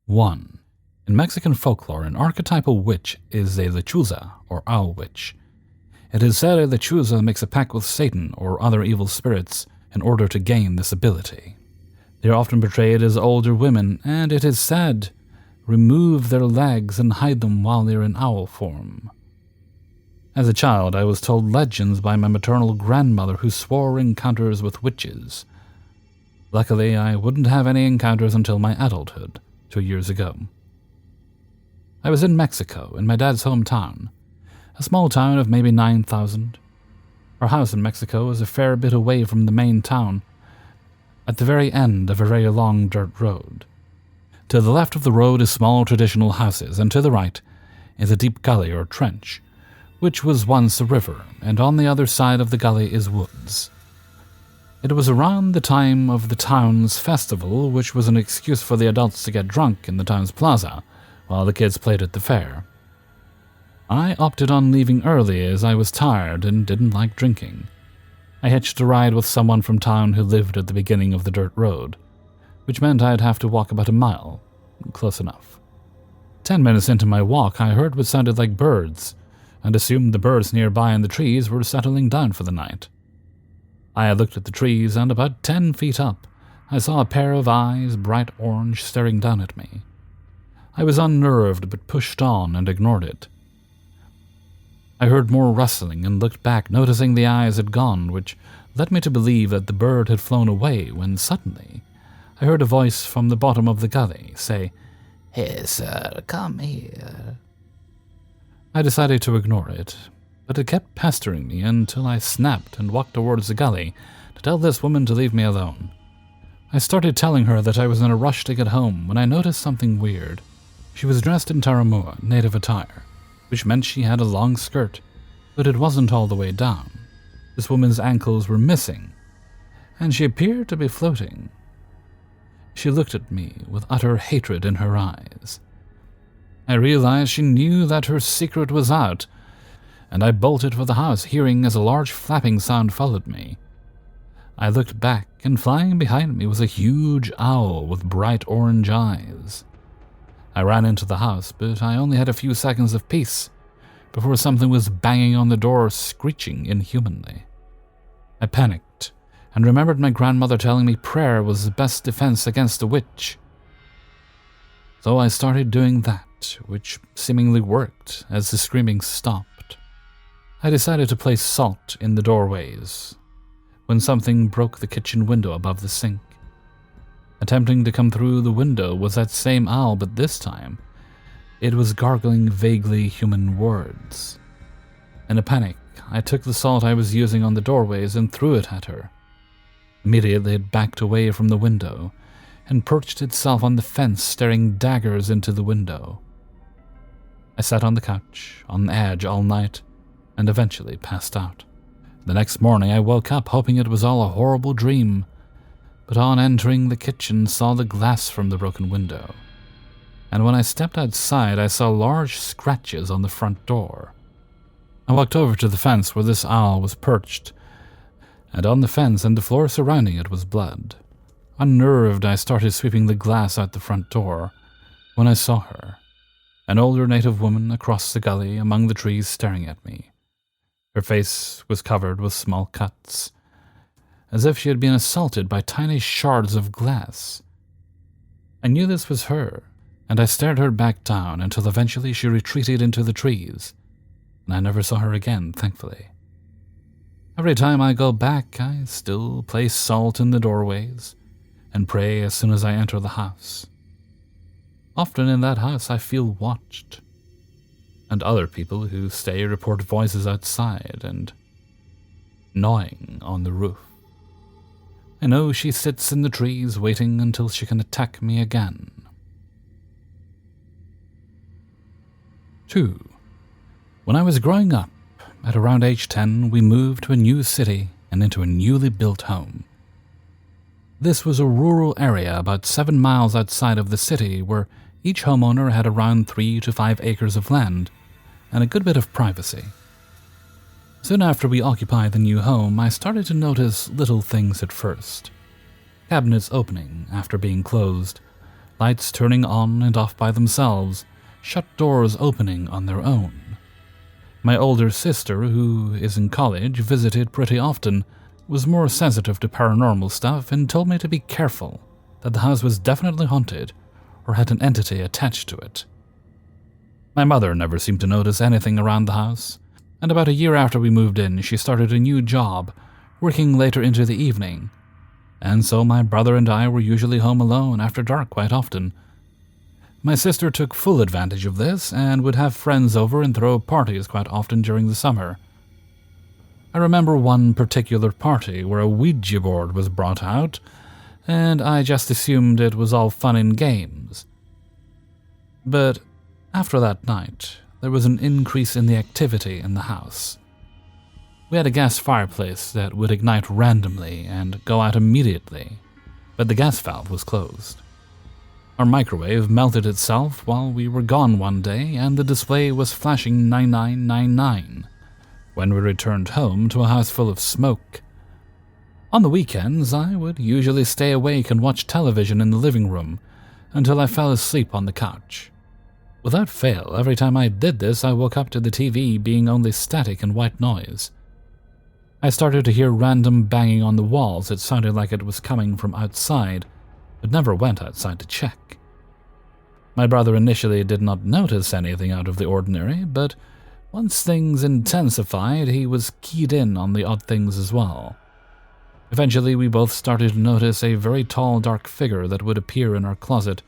1. In Mexican folklore, an archetypal witch is a lechuza, or owl witch. It is said a lechuza makes a pact with Satan or other evil spirits in order to gain this ability. They are often portrayed as older women, and it is said, remove their legs and hide them while they are in owl form. As a child, I was told legends by my maternal grandmother who swore encounters with witches. Luckily, I wouldn't have any encounters until my adulthood, 2 years ago. I was in Mexico, in my dad's hometown, a small town of maybe 9,000. Our house in Mexico is a fair bit away from the main town, at the very end of a very long dirt road. To the left of the road is small traditional houses, and to the right is a deep gully or trench, which was once a river, and on the other side of the gully is woods. It was around the time of the town's festival, which was an excuse for the adults to get drunk in the town's plaza, while the kids played at the fair. I opted on leaving early as I was tired and didn't like drinking. I hitched a ride with someone from town who lived at the beginning of the dirt road, which meant I'd have to walk about a mile. Close enough. 10 minutes into my walk, I heard what sounded like birds, and assumed the birds nearby in the trees were settling down for the night. I looked at the trees, and about 10 feet up, I saw a pair of eyes, bright orange, staring down at me. I was unnerved, but pushed on and ignored it. I heard more rustling and looked back, noticing the eyes had gone, which led me to believe that the bird had flown away when suddenly I heard a voice from the bottom of the gully say, "Hey, sir, come here." I decided to ignore it, but it kept pestering me until I snapped and walked towards the gully to tell this woman to leave me alone. I started telling her that I was in a rush to get home when I noticed something weird. She was dressed in Taramua, native attire, which meant she had a long skirt, but it wasn't all the way down. This woman's ankles were missing, and she appeared to be floating. She looked at me with utter hatred in her eyes. I realized she knew that her secret was out, and I bolted for the house, hearing as a large flapping sound followed me. I looked back, and flying behind me was a huge owl with bright orange eyes. I ran into the house, but I only had a few seconds of peace before something was banging on the door, screeching inhumanly. I panicked and remembered my grandmother telling me prayer was the best defense against a witch. So I started doing that, which seemingly worked as the screaming stopped. I decided to place salt in the doorways when something broke the kitchen window above the sink. Attempting to come through the window was that same owl, but this time it was gargling vaguely human words. In a panic, I took the salt I was using on the doorways and threw it at her. Immediately it backed away from the window and perched itself on the fence, staring daggers into the window. I sat on the couch, on edge all night, and eventually passed out. The next morning I woke up hoping it was all a horrible dream, but on entering the kitchen saw the glass from the broken window, and when I stepped outside I saw large scratches on the front door. I walked over to the fence where this owl was perched, and on the fence and the floor surrounding it was blood. Unnerved, I started sweeping the glass out the front door when I saw her, an older native woman across the gully among the trees staring at me. Her face was covered with small cuts, as if she had been assaulted by tiny shards of glass. I knew this was her, and I stared her back down until eventually she retreated into the trees, and I never saw her again, thankfully. Every time I go back, I still place salt in the doorways and pray as soon as I enter the house. Often in that house I feel watched, and other people who stay report voices outside and gnawing on the roof. I know she sits in the trees waiting until she can attack me again. 2. When I was growing up, at around age 10, we moved to a new city and into a newly built home. This was a rural area about 7 miles outside of the city where each homeowner had around 3 to 5 acres of land and a good bit of privacy. Soon after we occupied the new home, I started to notice little things at first. Cabinets opening after being closed, lights turning on and off by themselves, shut doors opening on their own. My older sister, who is in college, visited pretty often, was more sensitive to paranormal stuff and told me to be careful, that the house was definitely haunted or had an entity attached to it. My mother never seemed to notice anything around the house, and about a year after we moved in, she started a new job, working later into the evening, and so my brother and I were usually home alone after dark quite often. My sister took full advantage of this and would have friends over and throw parties quite often during the summer. I remember one particular party where a Ouija board was brought out, and I just assumed it was all fun and games. But after that night, there was an increase in the activity in the house. We had a gas fireplace that would ignite randomly and go out immediately, but the gas valve was closed. Our microwave melted itself while we were gone one day, and the display was flashing 9999 when we returned home to a house full of smoke. On the weekends, I would usually stay awake and watch television in the living room until I fell asleep on the couch. Without fail, every time I did this, I woke up to the TV being only static and white noise. I started to hear random banging on the walls. It sounded like it was coming from outside, but never went outside to check. My brother initially did not notice anything out of the ordinary, but once things intensified, he was keyed in on the odd things as well. Eventually, we both started to notice a very tall, dark figure that would appear in our closet,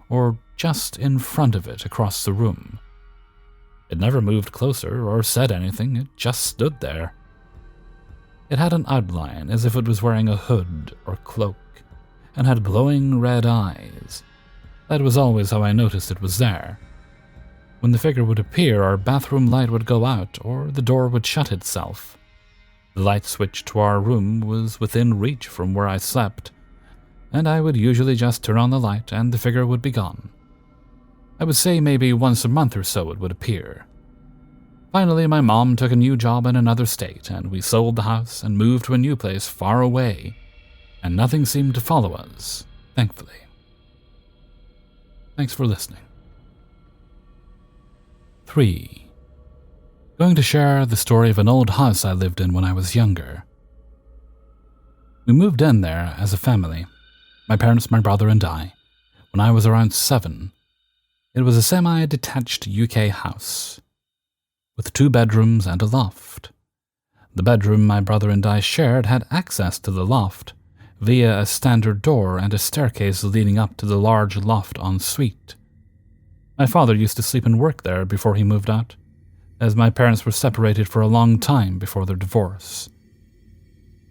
or just in front of it across the room. It never moved closer or said anything, it just stood there. It had an outline as if it was wearing a hood or cloak, and had glowing red eyes. That was always how I noticed it was there. When the figure would appear, our bathroom light would go out, or the door would shut itself. The light switch to our room was within reach from where I slept, and I would usually just turn on the light and the figure would be gone. I would say maybe once a month or so it would appear. Finally, my mom took a new job in another state, and we sold the house and moved to a new place far away, and nothing seemed to follow us, thankfully. Thanks for listening. 3. Going to share the story of an old house I lived in when I was younger. We moved in there as a family, my parents, my brother, and I, when I was around 7. It was a semi-detached UK house, with 2 bedrooms and a loft. The bedroom my brother and I shared had access to the loft via a standard door and a staircase leading up to the large loft ensuite. My father used to sleep and work there before he moved out, as my parents were separated for a long time before their divorce.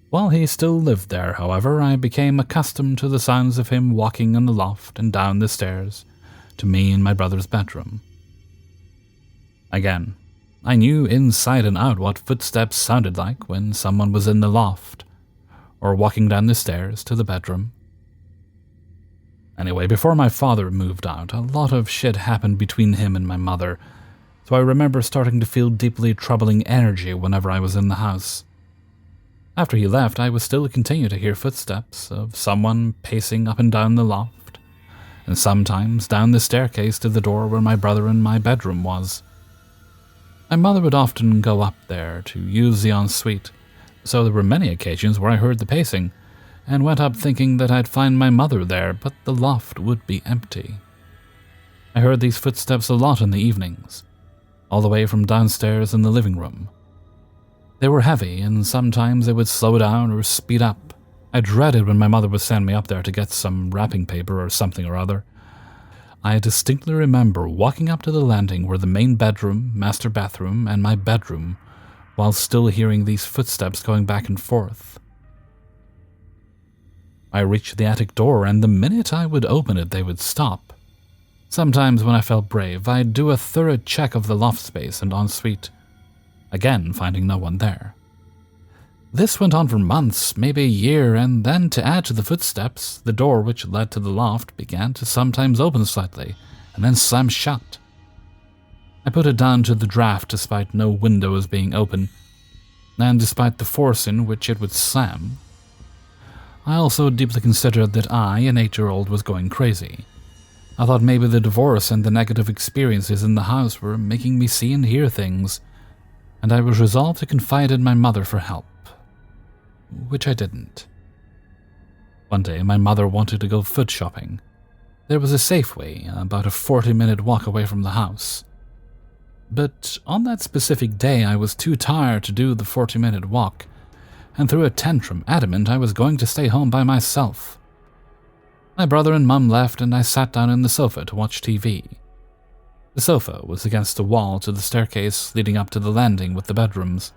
While he still lived there, however, I became accustomed to the sounds of him walking in the loft and down the stairs to me and my brother's bedroom. Again, I knew inside and out what footsteps sounded like when someone was in the loft, or walking down the stairs to the bedroom. Anyway, before my father moved out, a lot of shit happened between him and my mother, so I remember starting to feel deeply troubling energy whenever I was in the house. After he left, I would still continue to hear footsteps of someone pacing up and down the loft, and sometimes down the staircase to the door where my brother and my bedroom was. My mother would often go up there to use the ensuite, so there were many occasions where I heard the pacing, and went up thinking that I'd find my mother there, but the loft would be empty. I heard these footsteps a lot in the evenings, all the way from downstairs in the living room. They were heavy, and sometimes they would slow down or speed up. I dreaded when my mother would send me up there to get some wrapping paper or something or other. I distinctly remember walking up to the landing where the main bedroom, master bathroom, and my bedroom, while still hearing these footsteps going back and forth. I reached the attic door, and the minute I would open it, they would stop. Sometimes when I felt brave, I'd do a thorough check of the loft space and ensuite, again finding no one there. This went on for months, maybe a year, and then to add to the footsteps, the door which led to the loft began to sometimes open slightly, and then slam shut. I put it down to the draft despite no windows being open, and despite the force in which it would slam. I also deeply considered that I, an 8-year-old, was going crazy, I thought maybe the divorce and the negative experiences in the house were making me see and hear things, and I was resolved to confide in my mother for help, which I didn't. One day, my mother wanted to go food shopping. There was a Safeway about a 40-minute walk away from the house. But on that specific day, I was too tired to do the 40-minute walk, and threw a tantrum adamant I was going to stay home by myself. My brother and Mum left, and I sat down on the sofa to watch TV. The sofa was against the wall to the staircase leading up to the landing with the bedrooms.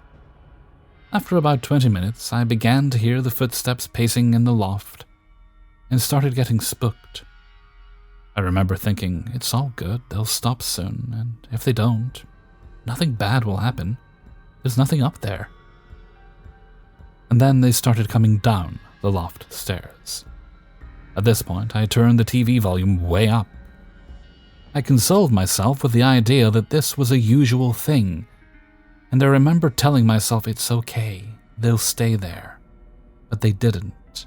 After about 20 minutes, I began to hear the footsteps pacing in the loft, and started getting spooked. I remember thinking, it's all good, they'll stop soon, and if they don't, nothing bad will happen. There's nothing up there. And then they started coming down the loft stairs. At this point, I turned the TV volume way up. I consoled myself with the idea that this was a usual thing, and I remember telling myself it's okay, they'll stay there. But they didn't.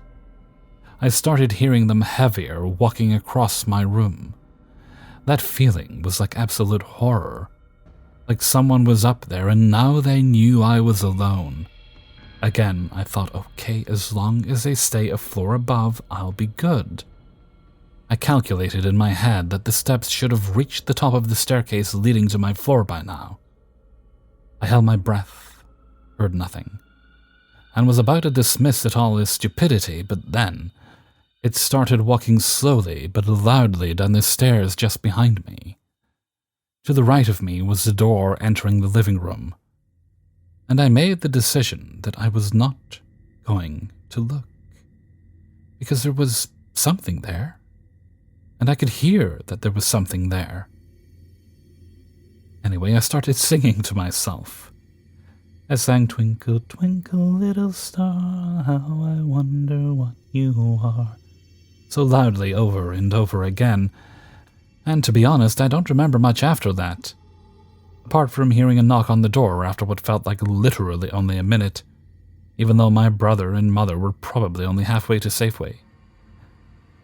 I started hearing them heavier walking across my room. That feeling was like absolute horror. Like someone was up there and now they knew I was alone. Again, I thought, okay, as long as they stay a floor above, I'll be good. I calculated in my head that the steps should have reached the top of the staircase leading to my floor by now. I held my breath, heard nothing, and was about to dismiss it all as stupidity, but then it started walking slowly but loudly down the stairs just behind me. To the right of me was the door entering the living room, and I made the decision that I was not going to look, because there was something there, and I could hear that there was something there. Anyway, I started singing to myself. I sang, "Twinkle, twinkle, little star, how I wonder what you are," so loudly over and over again, and to be honest, I don't remember much after that, apart from hearing a knock on the door after what felt like literally only a minute, even though my brother and mother were probably only halfway to Safeway,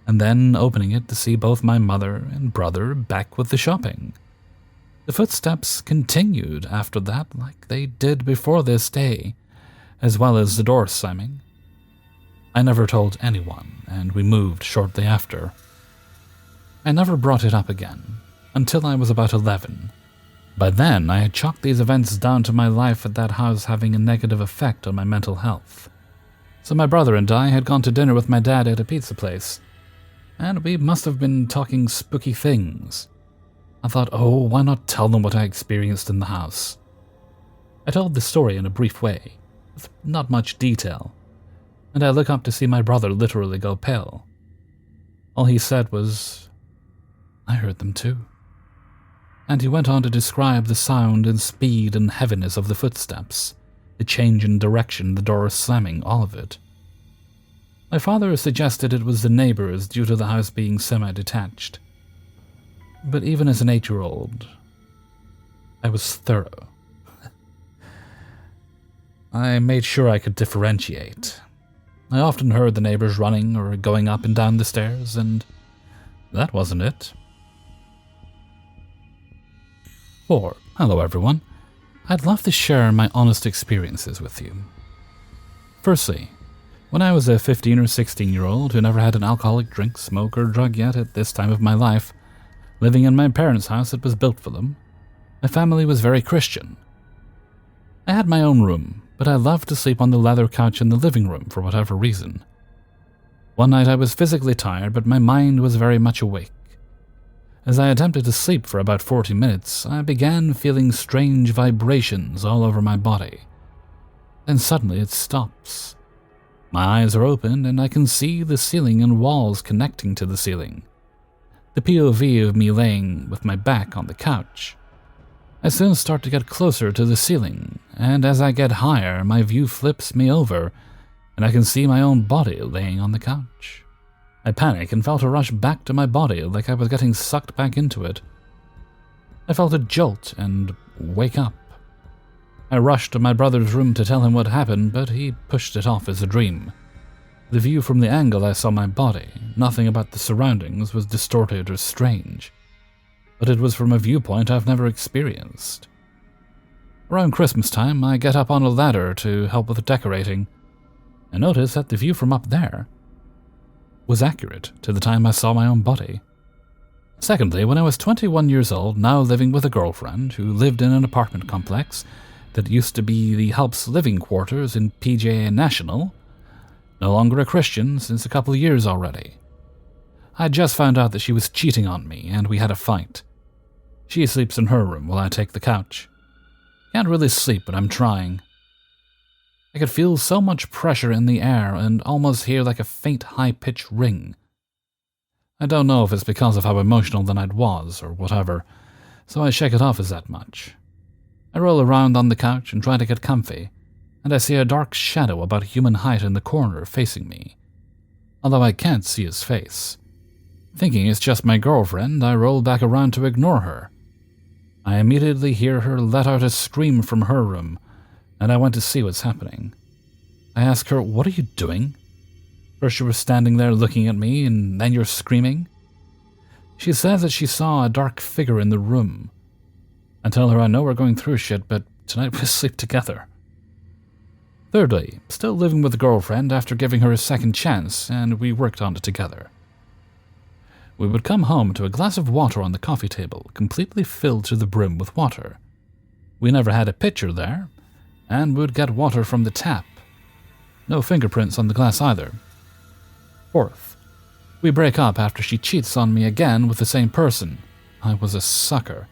and then opening it to see both my mother and brother back with the shopping. The footsteps continued after that like they did before this day, as well as the door slamming. I never told anyone, and we moved shortly after. I never brought it up again, until I was about 11. By then, I had chalked these events down to my life at that house having a negative effect on my mental health. So my brother and I had gone to dinner with my dad at a pizza place, and we must have been talking spooky things. I thought, oh, why not tell them what I experienced in the house? I told the story in a brief way, with not much detail, and I look up to see my brother literally go pale. All he said was, "I heard them too." And he went on to describe the sound and speed and heaviness of the footsteps, the change in direction, the door slamming, all of it. My father suggested it was the neighbors due to the house being semi-detached. But even as an 8-year-old, I was thorough. I made sure I could differentiate. I often heard the neighbors running or going up and down the stairs, and that wasn't it. 4. Hello everyone. I'd love to share my honest experiences with you. Firstly, when I was a 15 or 16-year-old who never had an alcoholic drink, smoke, or drug yet at this time of my life, living in my parents' house that was built for them, my family was very Christian. I had my own room, but I loved to sleep on the leather couch in the living room for whatever reason. One night I was physically tired, but my mind was very much awake. As I attempted to sleep for about 40 minutes, I began feeling strange vibrations all over my body. Then suddenly it stops. My eyes are opened and I can see the ceiling and walls connecting to the ceiling. The POV of me laying with my back on the couch. I soon start to get closer to the ceiling, and as I get higher, my view flips me over, and I can see my own body laying on the couch. I panic and felt a rush back to my body like I was getting sucked back into it. I felt a jolt and wake up. I rushed to my brother's room to tell him what happened, but he pushed it off as a dream. The view from the angle I saw my body, nothing about the surroundings was distorted or strange, but it was from a viewpoint I've never experienced. Around Christmas time, I get up on a ladder to help with the decorating, and notice that the view from up there was accurate to the time I saw my own body. Secondly, when I was 21 years old, now living with a girlfriend who lived in an apartment complex that used to be the Helps living quarters in PJ National, no longer a Christian since a couple of years already. I just found out that she was cheating on me, and we had a fight. She sleeps in her room while I take the couch. Can't really sleep, but I'm trying. I could feel so much pressure in the air and almost hear like a faint high-pitched ring. I don't know if it's because of how emotional the night was or whatever, so I shake it off as that much. I roll around on the couch and try to get comfy, and I see a dark shadow about human height in the corner facing me, although I can't see his face. Thinking it's just my girlfriend, I roll back around to ignore her. I immediately hear her let out a scream from her room, and I went to see what's happening. I ask her, "What are you doing?" First you were standing there looking at me, and then you're screaming. She says that she saw a dark figure in the room. I tell her I know we're going through shit, but tonight we sleep together. Thirdly, still living with a girlfriend after giving her a second chance, and we worked on it together. We would come home to a glass of water on the coffee table, completely filled to the brim with water. We never had a pitcher there, and would get water from the tap. No fingerprints on the glass either. Fourth, we break up after she cheats on me again with the same person. I was a sucker.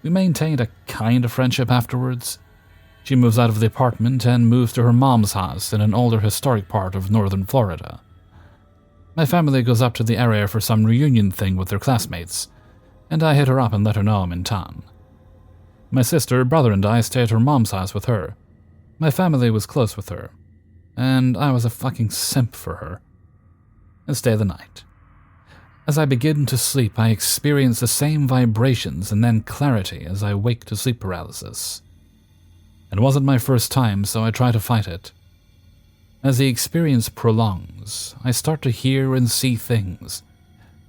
We maintained a kind of friendship afterwards. She moves out of the apartment and moves to her mom's house in an older historic part of northern Florida. My family goes up to the area for some reunion thing with their classmates, and I hit her up and let her know I'm in town. My sister, brother, and I stay at her mom's house with her. My family was close with her, and I was a fucking simp for her. And stay the night. As I begin to sleep, I experience the same vibrations and then clarity as I wake to sleep paralysis. It wasn't my first time, so I try to fight it. As the experience prolongs, I start to hear and see things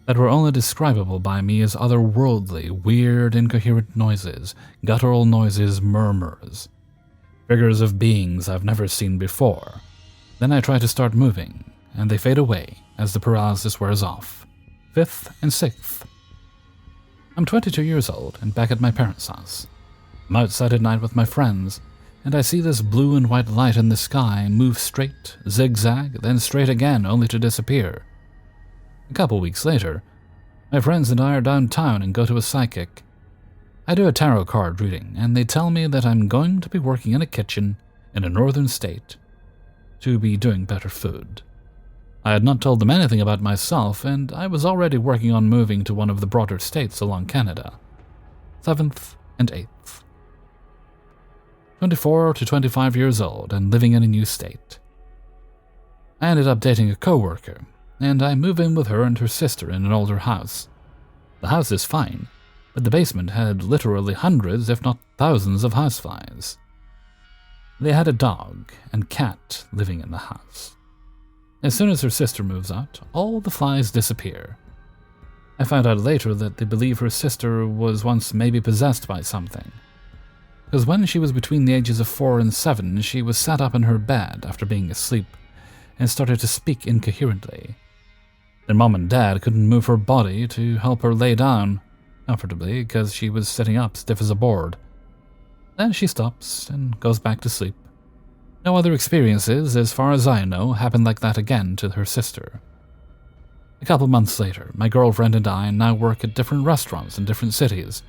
that were only describable by me as otherworldly, weird, incoherent noises, guttural noises, murmurs, figures of beings I've never seen before. Then I try to start moving, and they fade away as the paralysis wears off. Fifth and sixth. I'm 22 years old and back at my parents' house. I'm outside at night with my friends, and I see this blue and white light in the sky move straight, zigzag, then straight again, only to disappear. A couple weeks later, my friends and I are downtown and go to a psychic. I do a tarot card reading, and they tell me that I'm going to be working in a kitchen in a northern state to be doing better food. I had not told them anything about myself, and I was already working on moving to one of the broader states along Canada. 7th and 8th. 24 to 25 years old and living in a new state. I ended up dating a coworker, and I move in with her and her sister in an older house. The house is fine, but the basement had literally hundreds, if not thousands, of houseflies. They had a dog and cat living in the house. As soon as her sister moves out, all the flies disappear. I found out later that they believe her sister was once maybe possessed by something. Because when she was between the ages of 4 and 7, she was sat up in her bed after being asleep and started to speak incoherently. Their mom and dad couldn't move her body to help her lay down comfortably because she was sitting up stiff as a board. Then she stops and goes back to sleep. No other experiences, as far as I know, happened like that again to her sister. A couple months later, my girlfriend and I now work at different restaurants in different cities,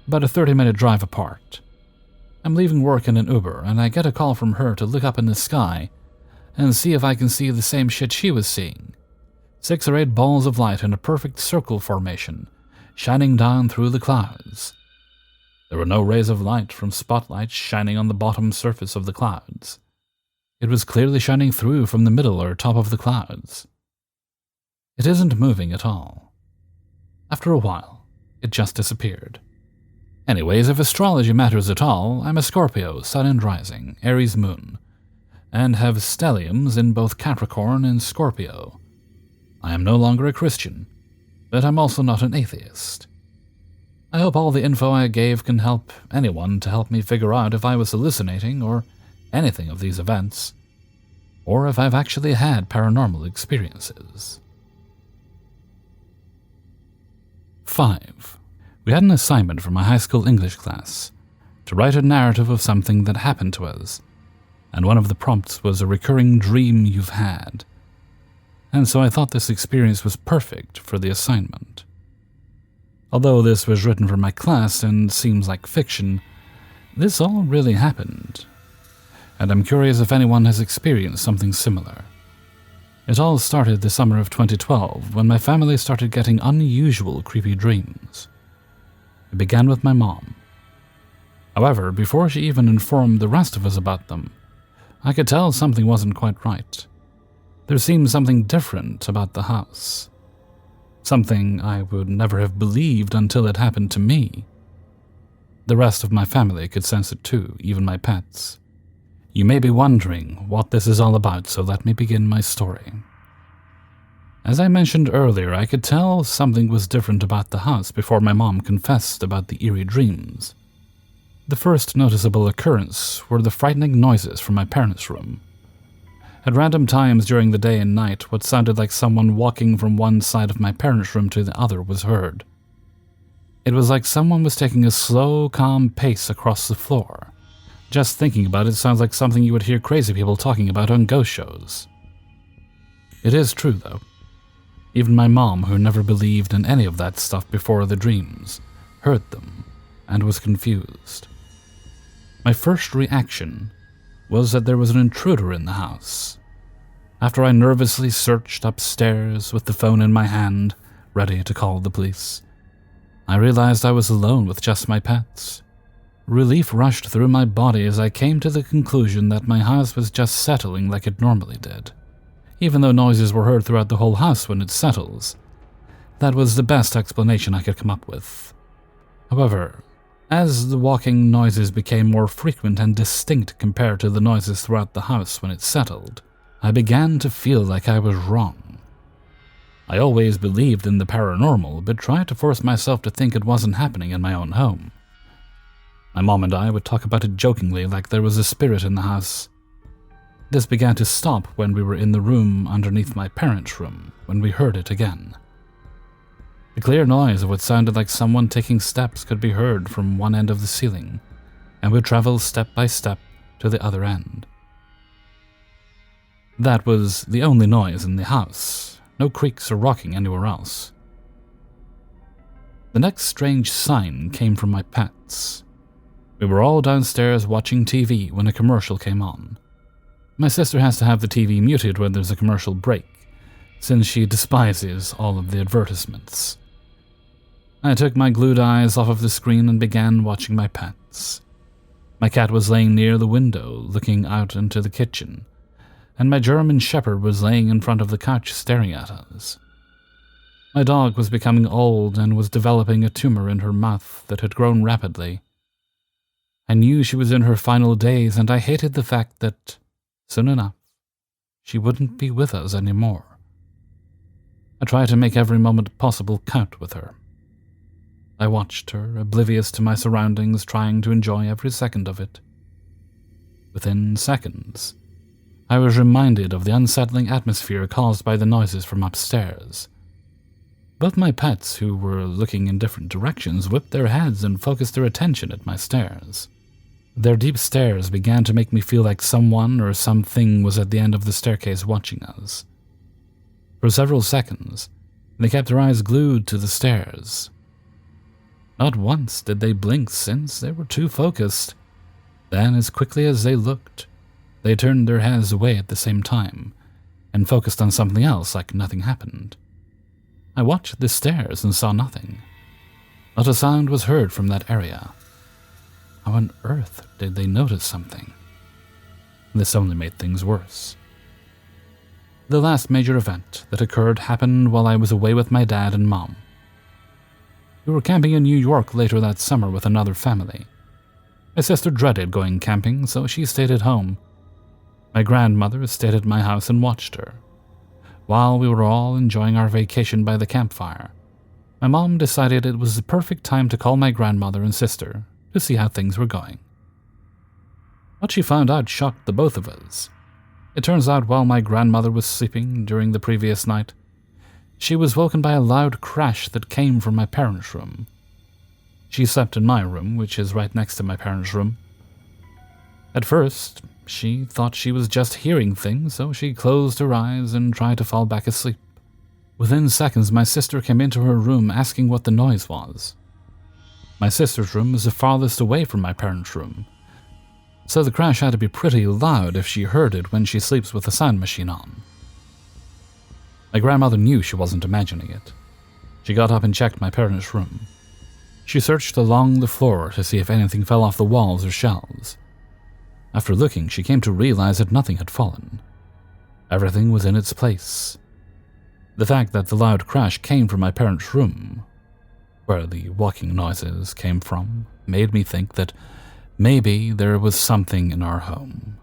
about a 30-minute drive apart. I'm leaving work in an Uber, and I get a call from her to look up in the sky and see if I can see the same shit she was seeing. 6 or 8 balls of light in a perfect circle formation, shining down through the clouds. There were no rays of light from spotlights shining on the bottom surface of the clouds. It was clearly shining through from the middle or top of the clouds. It isn't moving at all. After a while, it just disappeared. Anyways, if astrology matters at all, I'm a Scorpio, sun and rising, Aries moon, and have stelliums in both Capricorn and Scorpio. I am no longer a Christian, but I'm also not an atheist. I hope all the info I gave can help anyone to help me figure out if I was hallucinating or anything of these events, or if I've actually had paranormal experiences. 5. We had an assignment for my high school English class to write a narrative of something that happened to us, and one of the prompts was a recurring dream you've had. And so I thought this experience was perfect for the assignment. Although this was written for my class and seems like fiction, this all really happened, and I'm curious if anyone has experienced something similar. It all started the summer of 2012 when my family started getting unusual creepy dreams. It began with my mom. However, before she even informed the rest of us about them, I could tell something wasn't quite right. There seemed something different about the house. Something I would never have believed until it happened to me. The rest of my family could sense it too, even my pets. You may be wondering what this is all about, so let me begin my story. As I mentioned earlier, I could tell something was different about the house before my mom confessed about the eerie dreams. The first noticeable occurrence were the frightening noises from my parents' room. At random times during the day and night, what sounded like someone walking from one side of my parents' room to the other was heard. It was like someone was taking a slow, calm pace across the floor. Just thinking about it sounds like something you would hear crazy people talking about on ghost shows. It is true, though. Even my mom, who never believed in any of that stuff before the dreams, heard them and was confused. My first reaction was that there was an intruder in the house. After I nervously searched upstairs with the phone in my hand, ready to call the police, I realized I was alone with just my pets. Relief rushed through my body as I came to the conclusion that my house was just settling like it normally did. Even though noises were heard throughout the whole house when it settles, that was the best explanation I could come up with. However, as the walking noises became more frequent and distinct compared to the noises throughout the house when it settled, I began to feel like I was wrong. I always believed in the paranormal, but tried to force myself to think it wasn't happening in my own home. My mom and I would talk about it jokingly like there was a spirit in the house. This began to stop when we were in the room underneath my parents' room, when we heard it again. The clear noise of what sounded like someone taking steps could be heard from one end of the ceiling, and would travel step by step to the other end. That was the only noise in the house, no creaks or rocking anywhere else. The next strange sign came from my pets. We were all downstairs watching TV when a commercial came on. My sister has to have the TV muted when there's a commercial break, since she despises all of the advertisements. I took my glued eyes off of the screen and began watching my pets. My cat was laying near the window, looking out into the kitchen, and my German Shepherd was laying in front of the couch staring at us. My dog was becoming old and was developing a tumor in her mouth that had grown rapidly. I knew she was in her final days, and I hated the fact that, soon enough, she wouldn't be with us anymore. I tried to make every moment possible count with her. I watched her, oblivious to my surroundings, trying to enjoy every second of it. Within seconds, I was reminded of the unsettling atmosphere caused by the noises from upstairs. Both my pets, who were looking in different directions, whipped their heads and focused their attention at my stares. Their deep stares began to make me feel like someone or something was at the end of the staircase watching us. For several seconds, they kept their eyes glued to the stairs. Not once did they blink since they were too focused. Then, as quickly as they looked, they turned their heads away at the same time and focused on something else like nothing happened. I watched the stairs and saw nothing. Not a sound was heard from that area. How on earth did they notice something? This only made things worse. The last major event that occurred happened while I was away with my dad and mom. We were camping in New York later that summer with another family. My sister dreaded going camping, so she stayed at home. My grandmother stayed at my house and watched her. While we were all enjoying our vacation by the campfire, my mom decided it was the perfect time to call my grandmother and sister to see how things were going. What she found out shocked the both of us. It turns out while my grandmother was sleeping during the previous night, she was woken by a loud crash that came from my parents' room. She slept in my room, which is right next to my parents' room. At first, she thought she was just hearing things, so she closed her eyes and tried to fall back asleep. Within seconds, my sister came into her room asking what the noise was. My sister's room is the farthest away from my parents' room, so the crash had to be pretty loud if she heard it when she sleeps with the sound machine on. My grandmother knew she wasn't imagining it. She got up and checked my parents' room. She searched along the floor to see if anything fell off the walls or shelves. After looking, she came to realize that nothing had fallen. Everything was in its place. The fact that the loud crash came from my parents' room, where the walking noises came from, made me think that maybe there was something in our home.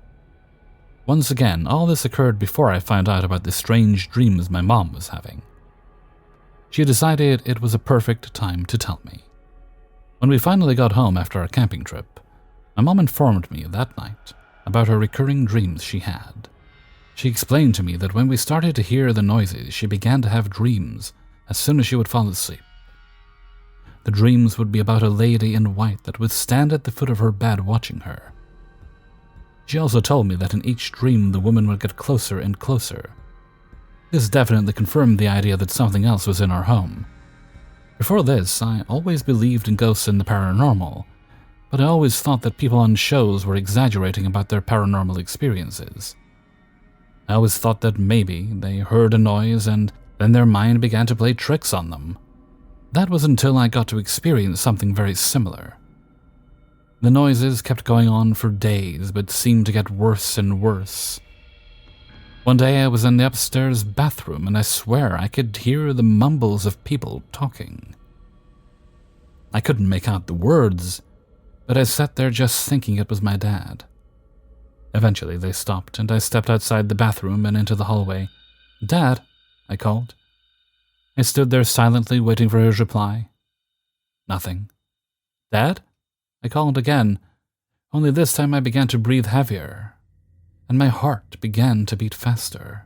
Once again, all this occurred before I found out about the strange dreams my mom was having. She decided it was a perfect time to tell me. When we finally got home after our camping trip, my mom informed me that night about her recurring dreams she had. She explained to me that when we started to hear the noises, she began to have dreams as soon as she would fall asleep. The dreams would be about a lady in white that would stand at the foot of her bed watching her. She also told me that in each dream the woman would get closer and closer. This definitely confirmed the idea that something else was in our home. Before this, I always believed in ghosts and the paranormal, but I always thought that people on shows were exaggerating about their paranormal experiences. I always thought that maybe they heard a noise and then their mind began to play tricks on them. That was until I got to experience something very similar. The noises kept going on for days, but seemed to get worse and worse. One day I was in the upstairs bathroom, and I swear I could hear the mumbles of people talking. I couldn't make out the words, but I sat there just thinking it was my dad. Eventually they stopped, and I stepped outside the bathroom and into the hallway. "Dad," I called. I stood there silently waiting for his reply. Nothing. "Dad?" I called again, only this time I began to breathe heavier, and my heart began to beat faster.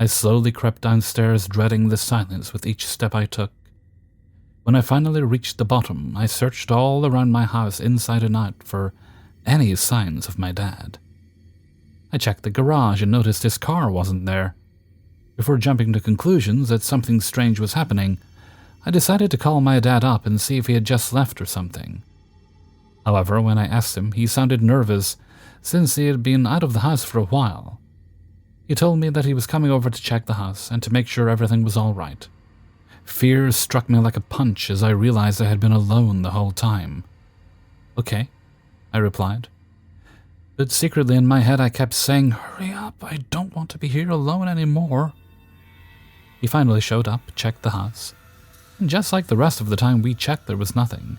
I slowly crept downstairs, dreading the silence with each step I took. When I finally reached the bottom, I searched all around my house inside and out for any signs of my dad. I checked the garage and noticed his car wasn't there. Before jumping to conclusions that something strange was happening, I decided to call my dad up and see if he had just left or something. However, when I asked him, he sounded nervous since he had been out of the house for a while. He told me that he was coming over to check the house and to make sure everything was all right. Fear struck me like a punch as I realized I had been alone the whole time. "Okay," I replied. But secretly in my head I kept saying, "Hurry up, I don't want to be here alone anymore." He finally showed up, checked the house, and just like the rest of the time we checked, there was nothing.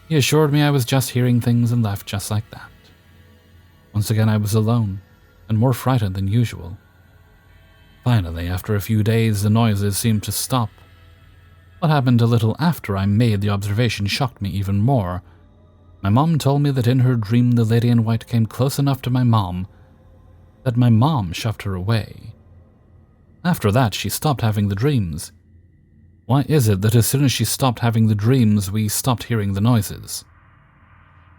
He assured me I was just hearing things and left just like that. Once again I was alone, and more frightened than usual. Finally, after a few days, the noises seemed to stop. What happened a little after I made the observation shocked me even more. My mom told me that in her dream the lady in white came close enough to my mom that my mom shoved her away. After that, she stopped having the dreams. Why is it that as soon as she stopped having the dreams, we stopped hearing the noises?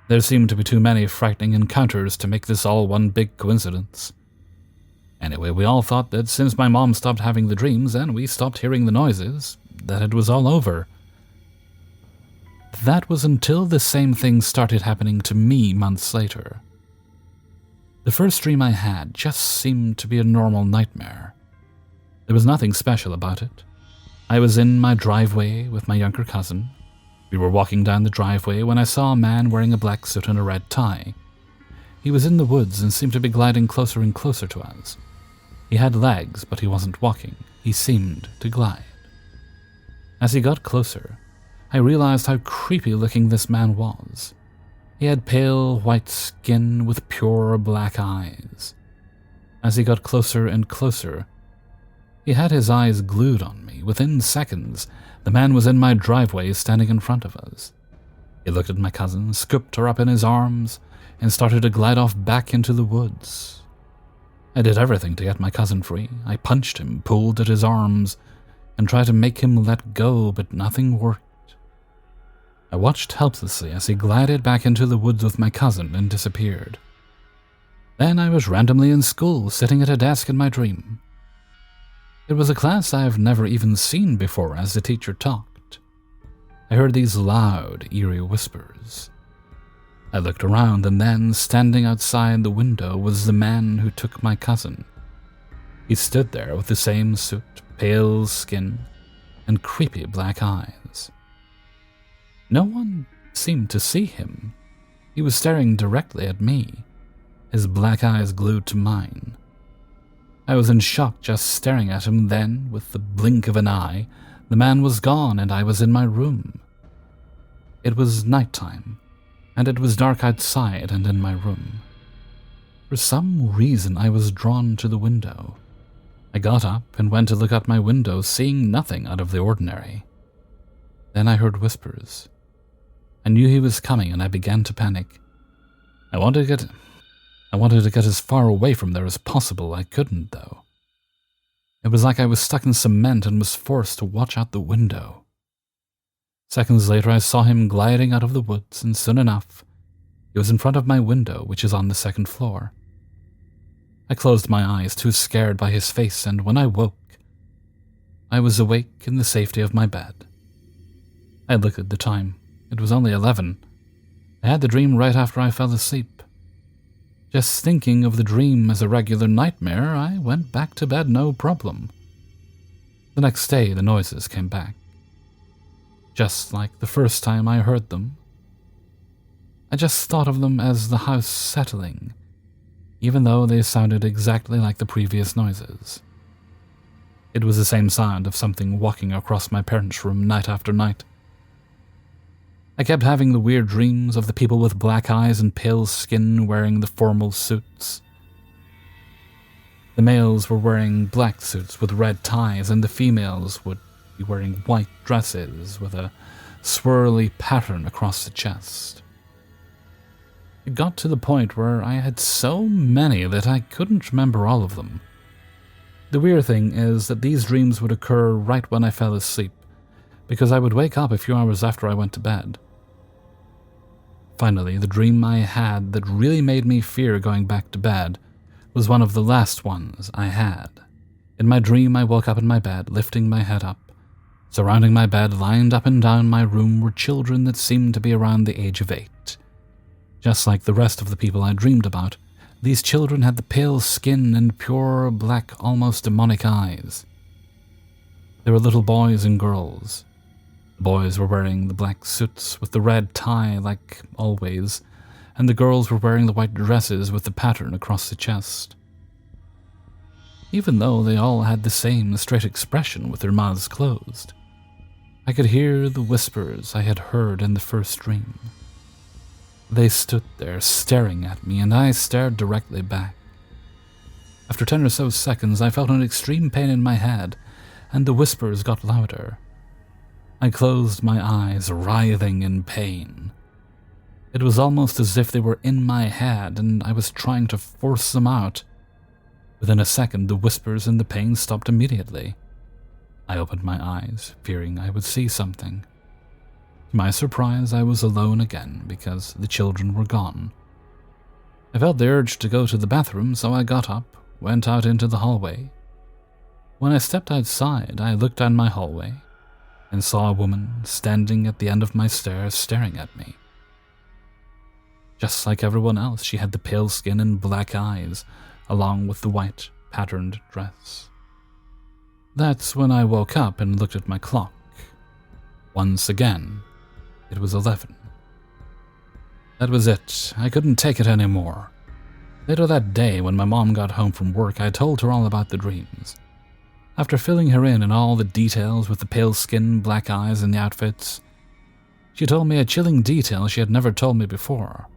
There seemed to be too many frightening encounters to make this all one big coincidence. Anyway, we all thought that since my mom stopped having the dreams and we stopped hearing the noises, that it was all over. That was until the same thing started happening to me months later. The first dream I had just seemed to be a normal nightmare. There was nothing special about it. I was in my driveway with my younger cousin. We were walking down the driveway when I saw a man wearing a black suit and a red tie. He was in the woods and seemed to be gliding closer and closer to us. He had legs, but he wasn't walking. He seemed to glide. As he got closer, I realized how creepy looking this man was. He had pale white skin with pure black eyes. As he got closer and closer, he had his eyes glued on me. Within seconds, the man was in my driveway standing in front of us. He looked at my cousin, scooped her up in his arms, and started to glide off back into the woods. I did everything to get my cousin free. I punched him, pulled at his arms, and tried to make him let go, but nothing worked. I watched helplessly as he glided back into the woods with my cousin and disappeared. Then I was randomly in school, sitting at a desk in my dream. It was a class I've never even seen before as the teacher talked. I heard these loud, eerie whispers. I looked around, and then, standing outside the window, was the man who took my cousin. He stood there with the same suit, pale skin, and creepy black eyes. No one seemed to see him. He was staring directly at me, his black eyes glued to mine. I was in shock just staring at him. Then, with the blink of an eye, the man was gone and I was in my room. It was nighttime, and it was dark outside and in my room. For some reason, I was drawn to the window. I got up and went to look out my window, seeing nothing out of the ordinary. Then I heard whispers. I knew he was coming, and I began to panic. I wanted to get as far away from there as possible. I couldn't, though. It was like I was stuck in cement and was forced to watch out the window. Seconds later, I saw him gliding out of the woods, and soon enough, he was in front of my window, which is on the second floor. I closed my eyes, too scared by his face, and when I woke, I was awake in the safety of my bed. I looked at the time. It was only 11. I had the dream right after I fell asleep. Just thinking of the dream as a regular nightmare, I went back to bed no problem. The next day, the noises came back. Just like the first time I heard them. I just thought of them as the house settling, even though they sounded exactly like the previous noises. It was the same sound of something walking across my parents' room night after night. I kept having the weird dreams of the people with black eyes and pale skin wearing the formal suits. The males were wearing black suits with red ties, and the females would be wearing white dresses with a swirly pattern across the chest. It got to the point where I had so many that I couldn't remember all of them. The weird thing is that these dreams would occur right when I fell asleep, because I would wake up a few hours after I went to bed. Finally, the dream I had that really made me fear going back to bed was one of the last ones I had. In my dream, I woke up in my bed, lifting my head up. Surrounding my bed, lined up and down my room, were children that seemed to be around the age of 8. Just like the rest of the people I dreamed about, these children had the pale skin and pure black, almost demonic eyes. They were little boys and girls. The boys were wearing the black suits with the red tie, like always, and the girls were wearing the white dresses with the pattern across the chest. Even though they all had the same straight expression with their mouths closed, I could hear the whispers I had heard in the first dream. They stood there staring at me, and I stared directly back. After 10 or so seconds, I felt an extreme pain in my head, and the whispers got louder. I closed my eyes, writhing in pain. It was almost as if they were in my head, and I was trying to force them out. Within a second, the whispers and the pain stopped immediately. I opened my eyes, fearing I would see something. To my surprise, I was alone again because the children were gone. I felt the urge to go to the bathroom, so I got up, went out into the hallway. When I stepped outside, I looked down my hallway and saw a woman standing at the end of my stairs staring at me. Just like everyone else, she had the pale skin and black eyes, along with the white, patterned dress. That's when I woke up and looked at my clock. Once again, it was 11. That was it. I couldn't take it anymore. Later that day, when my mom got home from work, I told her all about the dreams. After filling her in on all the details with the pale skin, black eyes, and the outfits, She told me a chilling detail she had never told me before.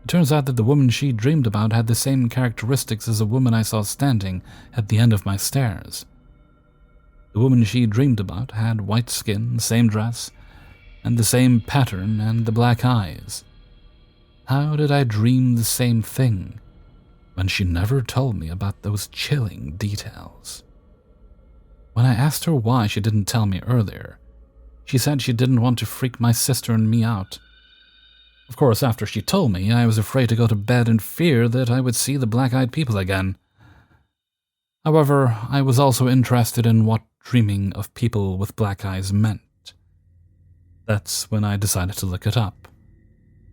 It turns out that the woman she dreamed about had the same characteristics as a woman I saw standing at the end of my stairs. The woman she dreamed about had white skin, same dress, and the same pattern and the black eyes. How did I dream the same thing when she never told me about those chilling details? When I asked her why she didn't tell me earlier, she said she didn't want to freak my sister and me out. Of course, after she told me, I was afraid to go to bed in fear that I would see the black-eyed people again. However, I was also interested in what dreaming of people with black eyes meant. That's when I decided to look it up.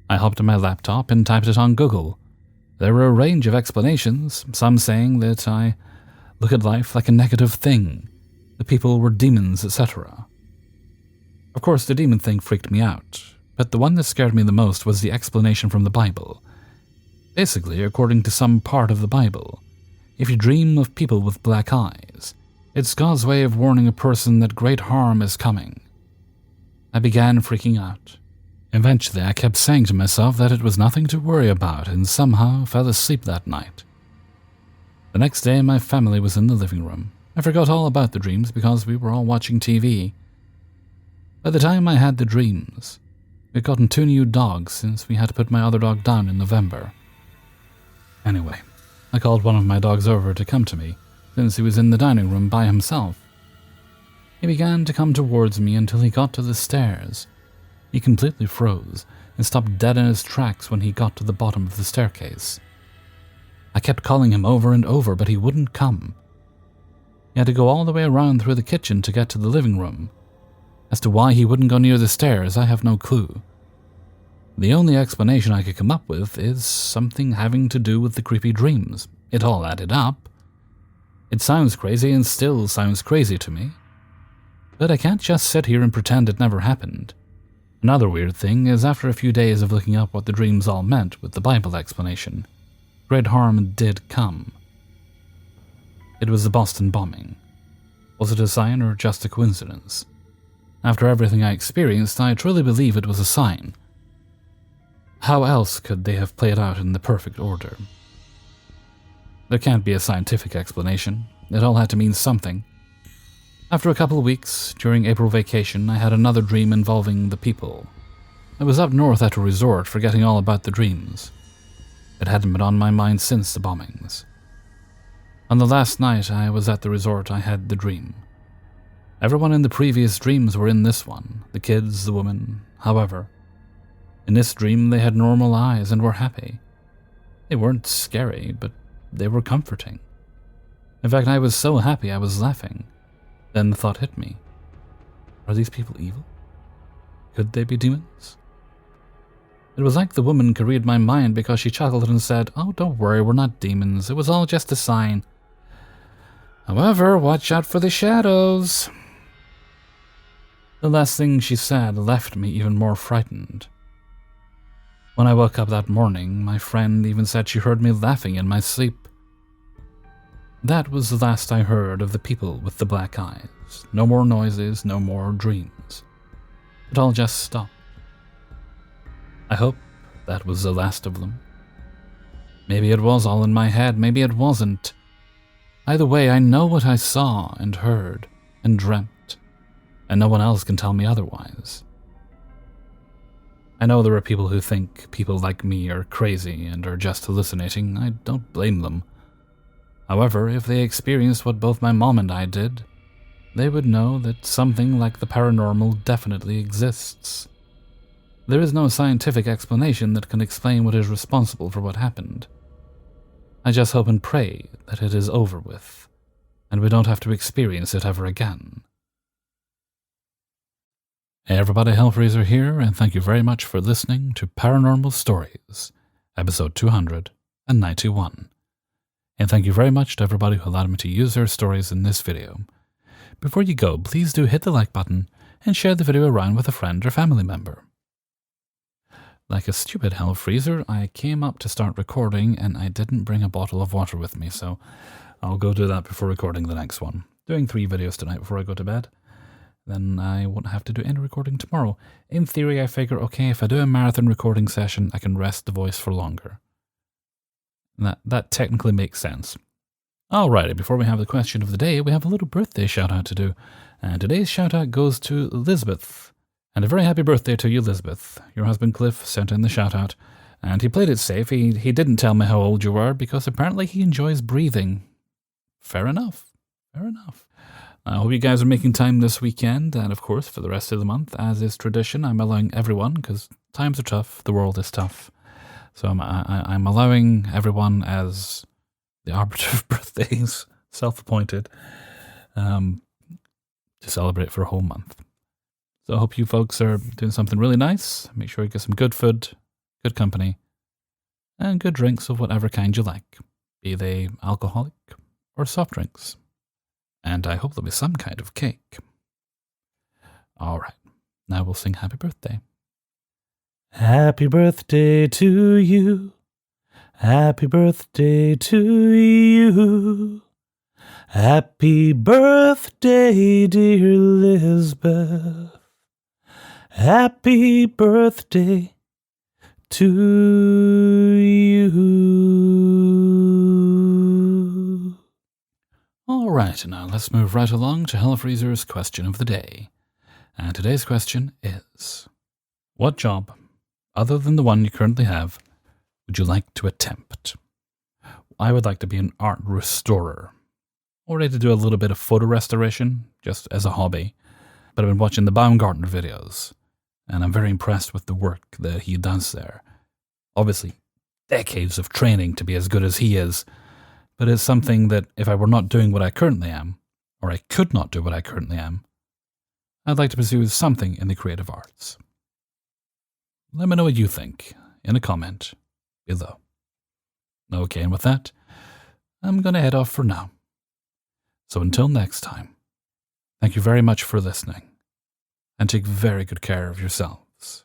I hopped on my laptop and typed it on Google. There were a range of explanations, some saying that I look at life like a negative thing, the people were demons, etc. Of course, the demon thing freaked me out, but the one that scared me the most was the explanation from the Bible. Basically, according to some part of the Bible, if you dream of people with black eyes, it's God's way of warning a person that great harm is coming. I began freaking out. Eventually, I kept saying to myself that it was nothing to worry about and somehow fell asleep that night. The next day, my family was in the living room. I forgot all about the dreams because we were all watching TV. By the time I had the dreams, we'd gotten 2 new dogs since we had to put my other dog down in November. Anyway, I called one of my dogs over to come to me, since he was in the dining room by himself. He began to come towards me until he got to the stairs. He completely froze and stopped dead in his tracks when he got to the bottom of the staircase. I kept calling him over and over, but he wouldn't come. He had to go all the way around through the kitchen to get to the living room. As to why he wouldn't go near the stairs, I have no clue. The only explanation I could come up with is something having to do with the creepy dreams. It all added up. It sounds crazy and still sounds crazy to me. But I can't just sit here and pretend it never happened. Another weird thing is after a few days of looking up what the dreams all meant with the Bible explanation, great harm did come. It was the Boston bombing. Was it a sign or just a coincidence? After everything I experienced, I truly believe it was a sign. How else could they have played out in the perfect order? There can't be a scientific explanation. It all had to mean something. After a couple of weeks, during April vacation, I had another dream involving the people. I was up north at a resort, forgetting all about the dreams. It hadn't been on my mind since the bombings. On the last night I was at the resort, I had the dream. Everyone in the previous dreams were in this one, the kids, the woman, however. In this dream they had normal eyes and were happy. They weren't scary, but they were comforting. In fact, I was so happy I was laughing. Then the thought hit me. Are these people evil? Could they be demons? It was like the woman could read my mind because she chuckled and said, "Oh, don't worry, we're not demons. It was all just a sign. However, watch out for the shadows." The last thing she said left me even more frightened. When I woke up that morning, my friend even said she heard me laughing in my sleep. That was the last I heard of the people with the black eyes. No more noises, no more dreams. It all just stopped. I hope that was the last of them. Maybe it was all in my head, maybe it wasn't. Either way, I know what I saw and heard and dreamt, and no one else can tell me otherwise. I know there are people who think people like me are crazy and are just hallucinating. I don't blame them. However, if they experienced what both my mom and I did, they would know that something like the paranormal definitely exists. There is no scientific explanation that can explain what is responsible for what happened. I just hope and pray that it is over with, and we don't have to experience it ever again. Hey everybody, Hellfreezer here, and thank you very much for listening to Paranormal Stories, episode 291. And thank you very much to everybody who allowed me to use their stories in this video. Before you go, please do hit the like button and share the video around with a friend or family member. Like a stupid Hellfreezer, I came up to start recording and I didn't bring a bottle of water with me, so I'll go do that before recording the next one. Doing 3 videos tonight before I go to bed. then I won't have to do any recording tomorrow. In theory, I figure, okay, if I do a marathon recording session, I can rest the voice for longer. And that technically makes sense. Alrighty, before we have the question of the day, we have a little birthday shout-out to do. And today's shout-out goes to Elizabeth. And a very happy birthday to you, Elizabeth. Your husband Cliff sent in the shout-out. And he played it safe. He didn't tell me how old you were, because apparently he enjoys breathing. Fair enough. Fair enough. I hope you guys are making time this weekend, and of course for the rest of the month. As is tradition, I'm allowing everyone, because times are tough, the world is tough. So I'm allowing everyone as the arbiter of birthdays, self-appointed, to celebrate for a whole month. So I hope you folks are doing something really nice. Make sure you get some good food, good company, and good drinks of whatever kind you like, be they alcoholic or soft drinks. And I hope there'll be some kind of cake. All right, now we'll sing Happy Birthday. Happy birthday to you. Happy birthday to you. Happy birthday, dear Lisbeth. Happy birthday to you. All right, now let's move right along to Hellfreezer's question of the day. And today's question is, what job, other than the one you currently have, would you like to attempt? I would like to be an art restorer. Already to do a little bit of photo restoration, just as a hobby. But I've been watching the Baumgartner videos, and I'm very impressed with the work that he does there. Obviously, decades of training to be as good as he is, but it's something that if I were not doing what I currently am, or I could not do what I currently am, I'd like to pursue something in the creative arts. Let me know what you think in a comment below. Okay, and with that, I'm going to head off for now. So until next time, thank you very much for listening, and take very good care of yourselves.